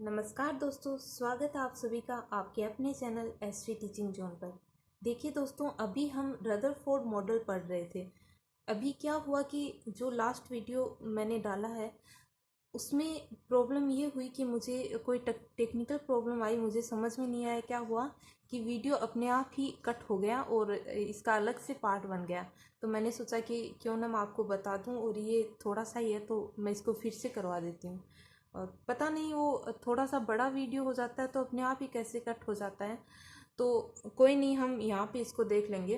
नमस्कार दोस्तों, स्वागत है आप सभी का आपके अपने चैनल एसवी टीचिंग जोन पर। देखिए दोस्तों, अभी हम रदरफोर्ड मॉडल पढ़ रहे थे। अभी क्या हुआ कि जो लास्ट वीडियो मैंने डाला है उसमें प्रॉब्लम ये हुई कि मुझे कोई टेक्निकल प्रॉब्लम आई, मुझे समझ में नहीं आया क्या हुआ कि वीडियो अपने आप ही कट हो गया और इसका अलग से पार्ट बन गया। तो मैंने सोचा कि क्यों ना मैं आपको बता दूं, और ये थोड़ा सा ही है तो मैं इसको फिर से करवा देती हूँ। और पता नहीं वो थोड़ा सा बड़ा वीडियो हो जाता है तो अपने आप ही कैसे कट हो जाता है। तो कोई नहीं, हम यहाँ पे इसको देख लेंगे।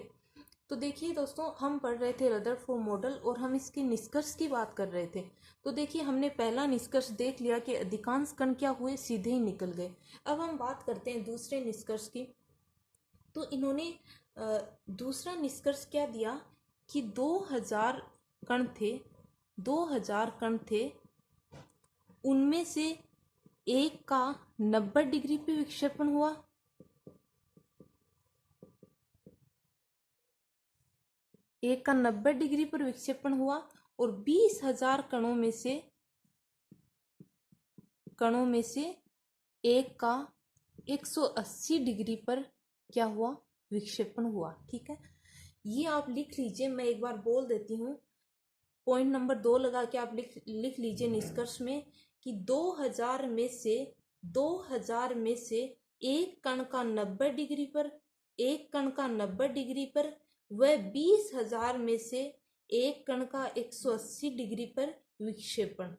तो देखिए दोस्तों, हम पढ़ रहे थे रदरफोर्ड मॉडल और हम इसके निष्कर्ष की बात कर रहे थे। तो देखिए, हमने पहला निष्कर्ष देख लिया कि अधिकांश कण क्या हुए, सीधे ही निकल गए। अब हम बात करते हैं दूसरे निष्कर्ष की। तो इन्होंने दूसरा निष्कर्ष क्या दिया कि 2000 कण थे, 2000 कण थे, उनमें से एक का 90 डिग्री पे विक्षेपण हुआ, एक का 90 डिग्री पर विक्षेपण हुआ, और 20,000 कणों में से एक का 180 डिग्री पर क्या हुआ, विक्षेपण हुआ। ठीक है, ये आप लिख लीजिए, मैं एक बार बोल देती हूँ। पॉइंट नंबर 2 लगा के आप लिख लीजिए निष्कर्ष में कि 2000 में से एक कण का 90 डिग्री पर, एक कण का 90 डिग्री पर, व 20,000 में से एक कण का 180 डिग्री पर विक्षेपण।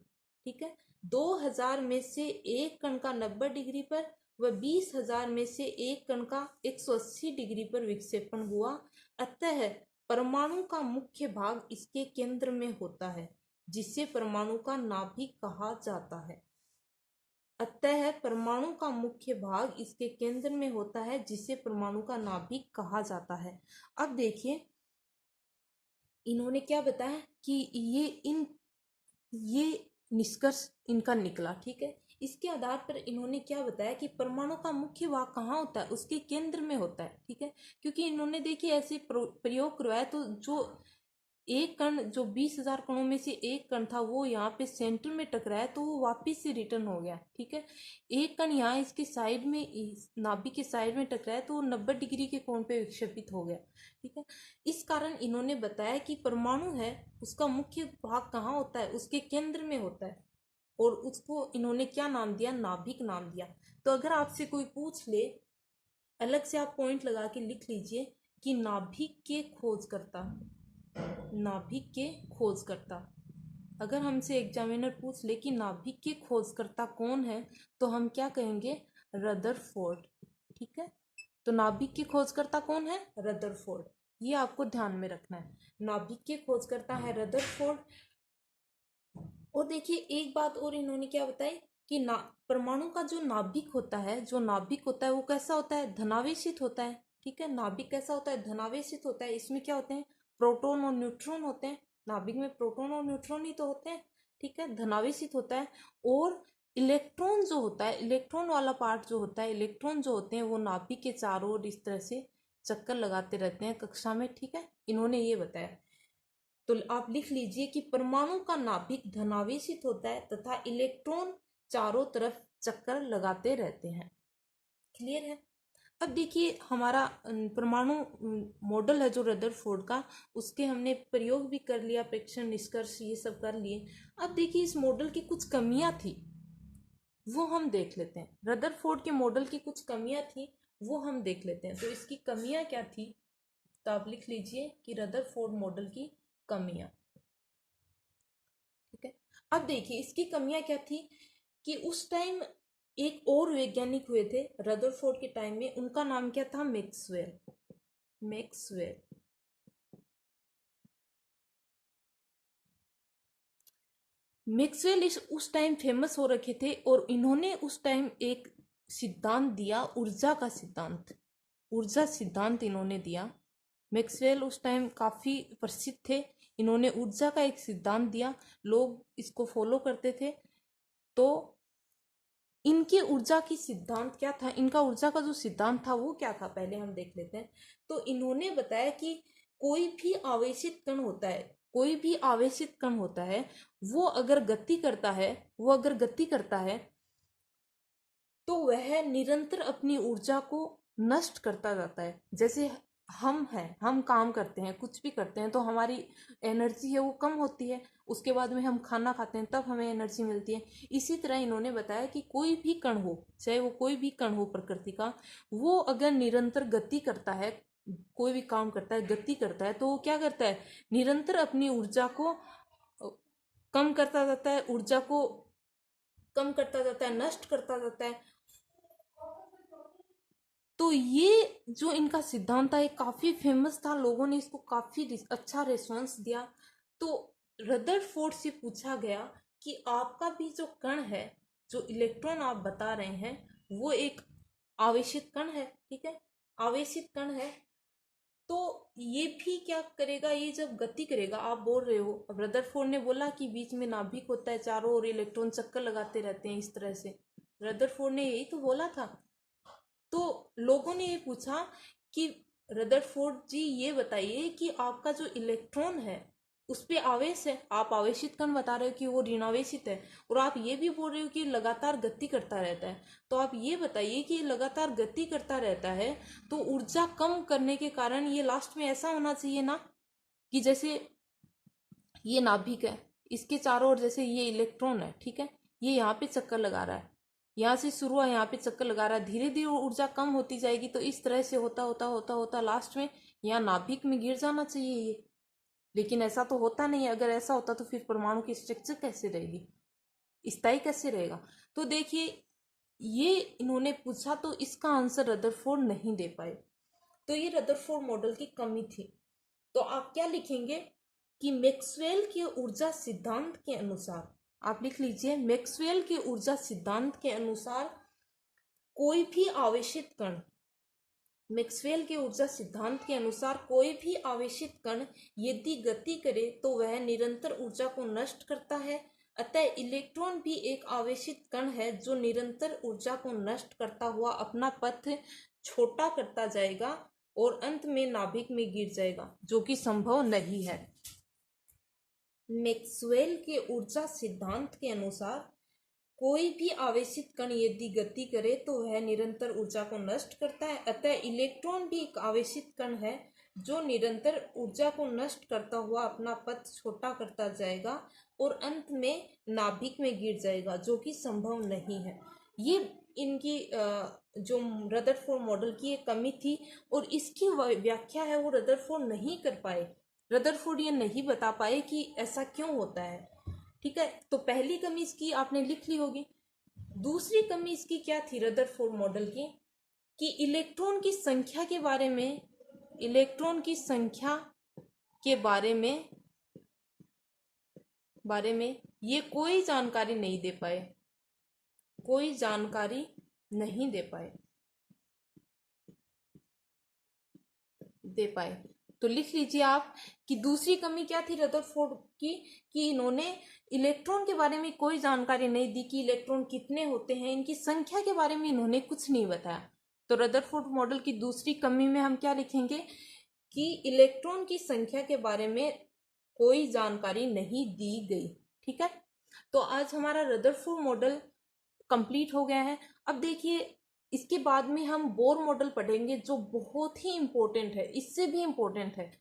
ठीक है, 2000 में से एक कण का 90 डिग्री पर व 20,000 में से एक कण का 180 डिग्री पर विक्षेपण हुआ। अतः परमाणु का मुख्य भाग इसके केंद्र में होता है, जिसे परमाणु का नाभिक कहा जाता है। अतः परमाणु का मुख्य भाग इसके केंद्र में होता है, जिसे परमाणु का नाभिक कहा जाता है। अब देखिए, इन्होंने क्या बताया कि ये निष्कर्ष इनका निकला। ठीक है, इसके आधार पर इन्होंने क्या बताया कि परमाणु का मुख्य भाग कहाँ होता है, उसके केंद्र में होता है। ठीक है, क्योंकि इन्होंने देखिए ऐसे प्रयोग करवाया, तो जो एक कण, जो 20,000 कणों में से एक कण था, वो यहाँ पे सेंटर में टकराया तो वो वापिस से रिटर्न हो गया। ठीक है, एक कण यहाँ इसके साइड में, इस नाभिक के साइड में टकराया तो वो 90 डिग्री के कोण पे विक्षेपित हो गया। ठीक है, इस कारण इन्होंने बताया कि परमाणु है, उसका मुख्य भाग कहाँ होता है, उसके केंद्र में होता है, और उसको इन्होंने क्या नाम दिया, नाभिक नाम दिया। तो अगर आपसे कोई पूछ ले, अलग से आप पॉइंट लगा के लिख लीजिए कि नाभिक के खोजकर्ता, नाभिक के खोजकर्ता। अगर हमसे एग्जामिनर पूछ ले कि नाभिक के खोजकर्ता कौन है, तो हम क्या कहेंगे, रदरफोर्ड। ठीक है, तो नाभिक के खोजकर्ता कौन है, रदरफोर्ड। ये आपको ध्यान में रखना है, नाभिक के खोजकर्ता है रदरफोर्ड। और देखिए, एक बात और इन्होंने क्या बताई कि ना परमाणु का जो नाभिक होता है, जो नाभिक होता है वो कैसा होता है, धनावेशित होता है। ठीक है, नाभिक कैसा होता है, धनावेशित होता है। इसमें क्या होते हैं, प्रोटॉन और न्यूट्रॉन होते हैं। नाभिक में प्रोटॉन और न्यूट्रॉन ही तो होते हैं। ठीक है, धनावेशित होता है। और इलेक्ट्रॉन जो होता है, इलेक्ट्रॉन वाला पार्ट जो होता है, इलेक्ट्रॉन जो होते हैं वो नाभिक के चारों ओर इस तरह से चक्कर लगाते रहते हैं कक्षा में। ठीक है, इन्होंने ये बताया। तो आप लिख लीजिए कि परमाणु का नाभिक धनावेशित होता है तथा इलेक्ट्रॉन चारों तरफ चक्कर लगाते रहते हैं। क्लियर है। अब देखिए, हमारा परमाणु मॉडल है जो रदरफोर्ड का, उसके हमने प्रयोग भी कर लिया, प्रेक्षण, निष्कर्ष ये सब कर लिए। अब देखिए, इस मॉडल की कुछ कमियां थी, वो हम देख लेते हैं। रदरफोर्ड के मॉडल की कुछ कमियां थी, वो हम देख लेते हैं। तो इसकी कमियां क्या थी, तो आप लिख लीजिए कि रदरफोर्ड मॉडल की कमियां। ठीक है, अब देखिए इसकी कमियां क्या थी कि उस टाइम एक और वैज्ञानिक हुए थे रदरफोर्ड के टाइम में, उनका नाम क्या था, मैक्सवेल। मैक्सवेल मैक्सवेल इस उस टाइम फेमस हो रखे थे, और इन्होंने उस टाइम एक सिद्धांत दिया, ऊर्जा का सिद्धांत, ऊर्जा सिद्धांत इन्होंने दिया। मैक्सवेल उस टाइम काफी प्रसिद्ध थे, इन्होंने ऊर्जा का एक सिद्धांत दिया, लोग इसको फॉलो करते थे। तो इनके ऊर्जा की सिद्धांत क्या था, इनका ऊर्जा का जो सिद्धांत था वो क्या था, पहले हम देख लेते हैं। तो इन्होंने बताया कि कोई भी आवेशित कण होता है, कोई भी आवेशित कण होता है, वो अगर गति करता है, वो अगर गति करता है वह निरंतर अपनी ऊर्जा को नष्ट करता जाता है। जैसे हम काम करते हैं, कुछ भी करते हैं, तो हमारी एनर्जी है वो कम होती है, उसके बाद में हम खाना खाते हैं तब हमें एनर्जी मिलती है। इसी तरह इन्होंने बताया कि कोई भी कण हो, चाहे वो कोई भी कण हो प्रकृति का, वो अगर निरंतर गति करता है, कोई भी काम करता है, गति करता है, तो वो क्या करता है, निरंतर अपनी ऊर्जा को कम करता जाता है, ऊर्जा को कम करता जाता है, नष्ट करता जाता है। तो ये जो इनका सिद्धांत था ये काफी फेमस था, लोगों ने इसको काफी अच्छा रिस्पॉन्स दिया। तो रदरफोर्ड से पूछा गया कि आपका भी जो कण है, जो इलेक्ट्रॉन आप बता रहे हैं, वो एक आवेशित कण है, ठीक है, आवेशित कण है, तो ये भी क्या करेगा, ये जब गति करेगा, आप बोल रहे हो, अब रदरफोर्ड ने बोला कि बीच में नाभिक होता है, चारों ओर इलेक्ट्रॉन चक्कर लगाते रहते हैं, इस तरह से रदरफोर्ड ने यही तो बोला था। तो लोगों ने ये पूछा कि रदरफोर्ड जी ये बताइए कि आपका जो इलेक्ट्रॉन है उस पे आवेश है, आप आवेशित कण बता रहे हो कि वो ऋणावेशित है, और आप ये भी बोल रहे हो कि लगातार गति करता रहता है, तो आप ये बताइए कि लगातार गति करता रहता है तो ऊर्जा कम करने के कारण ये लास्ट में ऐसा होना चाहिए ना कि जैसे ये नाभिक है, इसके चारों ओर जैसे ये इलेक्ट्रॉन है, ठीक है, ये यहाँ पे चक्कर लगा रहा है, यहाँ से शुरू हुआ, यहाँ पे चक्कर लगा रहा है, धीरे धीरे ऊर्जा कम होती जाएगी, तो इस तरह से होता होता होता होता लास्ट में यहाँ नाभिक में गिर जाना चाहिए ये। लेकिन ऐसा तो होता नहीं है, अगर ऐसा होता तो फिर परमाणु की स्ट्रक्चर कैसे रहेगी, स्थायी कैसे रहेगा। तो देखिए ये इन्होंने पूछा, तो इसका आंसर रदरफोर्ड नहीं दे पाए, तो ये रदरफोर्ड मॉडल की कमी थी। तो आप क्या लिखेंगे कि मैक्सवेल के ऊर्जा सिद्धांत के अनुसार, आप लिख लीजिए, मैक्सवेल के ऊर्जा सिद्धांत के अनुसार कोई भी आवेशित कण, मैक्सवेल के ऊर्जा सिद्धांत के अनुसार कोई भी आवेशित कण यदि गति करे तो वह निरंतर ऊर्जा को नष्ट करता है। अतः इलेक्ट्रॉन भी एक आवेशित कण है जो निरंतर ऊर्जा को नष्ट करता हुआ अपना पथ छोटा करता जाएगा और अंत में नाभिक में गिर जाएगा, जो कि संभव नहीं है। मैक्सवेल के ऊर्जा सिद्धांत के अनुसार कोई भी आवेशित कण यदि गति करे तो वह निरंतर ऊर्जा को नष्ट करता है। अतः इलेक्ट्रॉन भी एक आवेशित कण है जो निरंतर ऊर्जा को नष्ट करता हुआ अपना पथ छोटा करता जाएगा और अंत में नाभिक में गिर जाएगा, जो कि संभव नहीं है। ये इनकी जो रदरफोर्ड मॉडल की एक कमी थी, और इसकी व्याख्या है वो रदरफोर्ड नहीं कर पाए, रदरफोर्ड ये नहीं बता पाए कि ऐसा क्यों होता है, ठीक है। तो पहली कमी इसकी आपने लिख ली होगी। दूसरी कमी इसकी क्या थी रदरफोर्ड मॉडल की, कि इलेक्ट्रॉन की संख्या के बारे में, इलेक्ट्रॉन की संख्या के बारे में ये कोई जानकारी नहीं दे पाए, कोई जानकारी नहीं दे पाए। तो लिख लीजिए आप कि दूसरी कमी क्या थी रदरफोर्ड की, कि इन्होंने इलेक्ट्रॉन के बारे में कोई जानकारी नहीं दी कि इलेक्ट्रॉन कितने होते हैं, इनकी संख्या के बारे में इन्होंने कुछ नहीं बताया। तो रदरफोर्ड मॉडल की दूसरी कमी में हम क्या लिखेंगे कि इलेक्ट्रॉन की संख्या के बारे में कोई जानकारी नहीं दी गई, ठीक है। तो आज हमारा रदरफोर्ड मॉडल कंप्लीट हो गया है। अब देखिए इसके बाद में हम बोर मॉडल पढ़ेंगे, जो बहुत ही इंपॉर्टेंट है, इससे भी इंपॉर्टेंट है,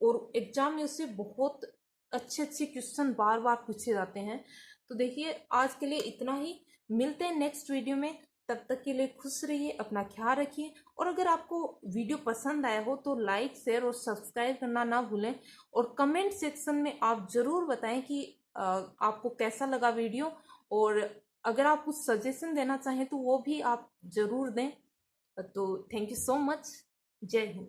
और एग्जाम में उससे बहुत अच्छे अच्छे क्वेश्चन बार बार पूछे जाते हैं। तो देखिए आज के लिए इतना ही, मिलते हैं नेक्स्ट वीडियो में, तब तक के लिए खुश रहिए, अपना ख्याल रखिए, और अगर आपको वीडियो पसंद आया हो तो लाइक शेयर और सब्सक्राइब करना ना भूलें, और कमेंट सेक्शन में आप ज़रूर बताएं कि आपको कैसा लगा वीडियो, और अगर आप कुछ सजेशन देना चाहें तो वो भी आप ज़रूर दें। तो थैंक यू सो मच, जय हिंद।